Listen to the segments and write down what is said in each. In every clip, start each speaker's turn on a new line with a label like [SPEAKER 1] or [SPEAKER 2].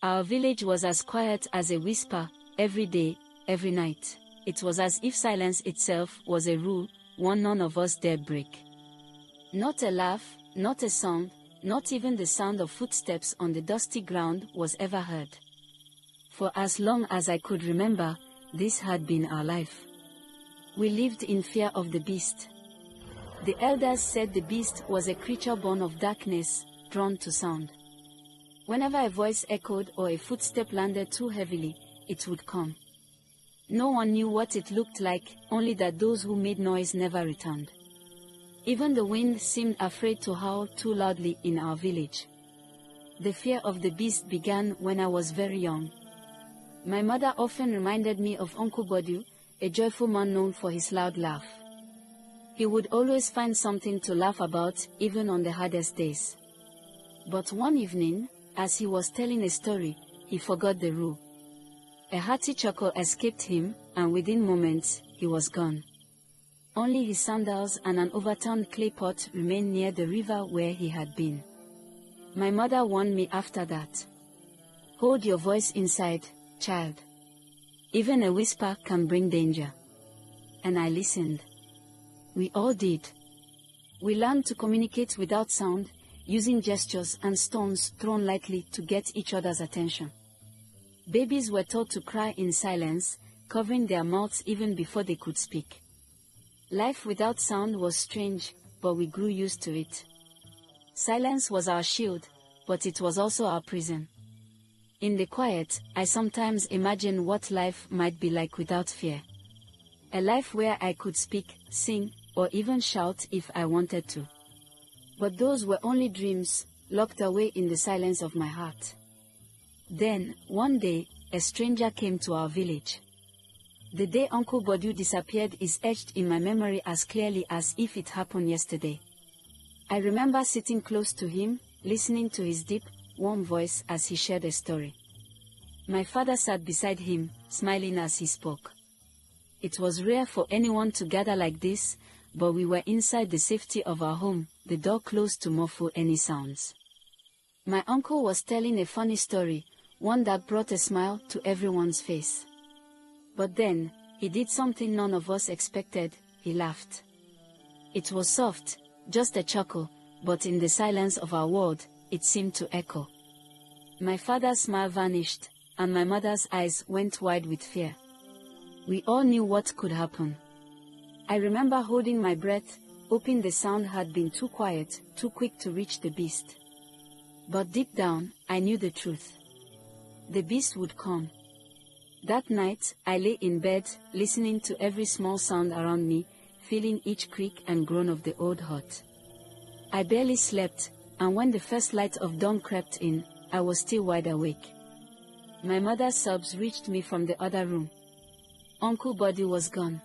[SPEAKER 1] Our village was as quiet as a whisper, every day, every night. It was as if silence itself was a rule, one none of us dared break. Not a laugh, not a song, not even the sound of footsteps on the dusty ground was ever heard. For as long as I could remember, this had been our life. We lived in fear of the beast. The elders said the beast was a creature born of darkness, drawn to sound. Whenever a voice echoed or a footstep landed too heavily, it would come. No one knew what it looked like, only that those who made noise never returned. Even the wind seemed afraid to howl too loudly in our village. The fear of the beast began when I was very young. My mother often reminded me of Uncle Bodu, a joyful man known for his loud laugh. He would always find something to laugh about, even on the hardest days. But one evening, as he was telling a story, he forgot the rule. A hearty chuckle escaped him, and within moments, he was gone. Only his sandals and an overturned clay pot remained near the river where he had been. My mother warned me after that. Hold your voice inside, child. Even a whisper can bring danger. And I listened. We all did. We learned to communicate without sound, using gestures and stones thrown lightly to get each other's attention. Babies were taught to cry in silence, covering their mouths even before they could speak. Life without sound was strange, but we grew used to it. Silence was our shield, but it was also our prison. In the quiet, I sometimes imagine what life might be like without fear. A life where I could speak, sing, or even shout if I wanted to. But those were only dreams, locked away in the silence of my heart. Then, one day, a stranger came to our village. The day Uncle Bodu disappeared is etched in my memory as clearly as if it happened yesterday. I remember sitting close to him, listening to his deep, warm voice as he shared a story. My father sat beside him, smiling as he spoke. It was rare for anyone to gather like this, but we were inside the safety of our home, the door closed to muffle any sounds. My uncle was telling a funny story, one that brought a smile to everyone's face. But then, he did something none of us expected, he laughed. It was soft, just a chuckle, but in the silence of our world, it seemed to echo. My father's smile vanished, and my mother's eyes went wide with fear. We all knew what could happen. I remember holding my breath, hoping the sound had been too quiet, too quick to reach the beast. But deep down, I knew the truth. The beast would come. That night, I lay in bed, listening to every small sound around me, feeling each creak and groan of the old hut. I barely slept, and when the first light of dawn crept in, I was still wide awake. My mother's sobs reached me from the other room. Uncle Bodu was gone.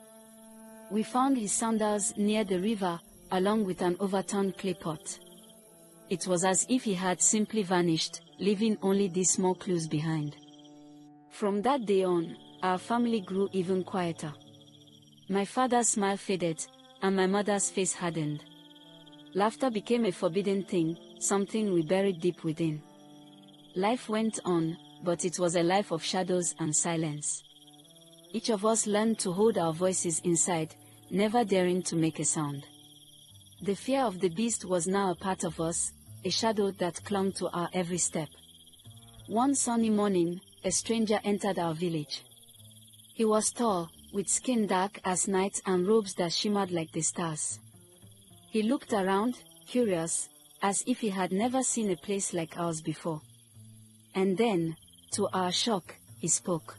[SPEAKER 1] We found his sandals near the river, along with an overturned clay pot. It was as if he had simply vanished, leaving only these small clues behind. From that day on, our family grew even quieter. My father's smile faded, and my mother's face hardened. Laughter became a forbidden thing, something we buried deep within. Life went on, but it was a life of shadows and silence. Each of us learned to hold our voices inside, never daring to make a sound. The fear of the beast was now a part of us, a shadow that clung to our every step. One sunny morning, a stranger entered our village. He was tall, with skin dark as night and robes that shimmered like the stars. He looked around, curious, as if he had never seen a place like ours before. And then, to our shock, he spoke.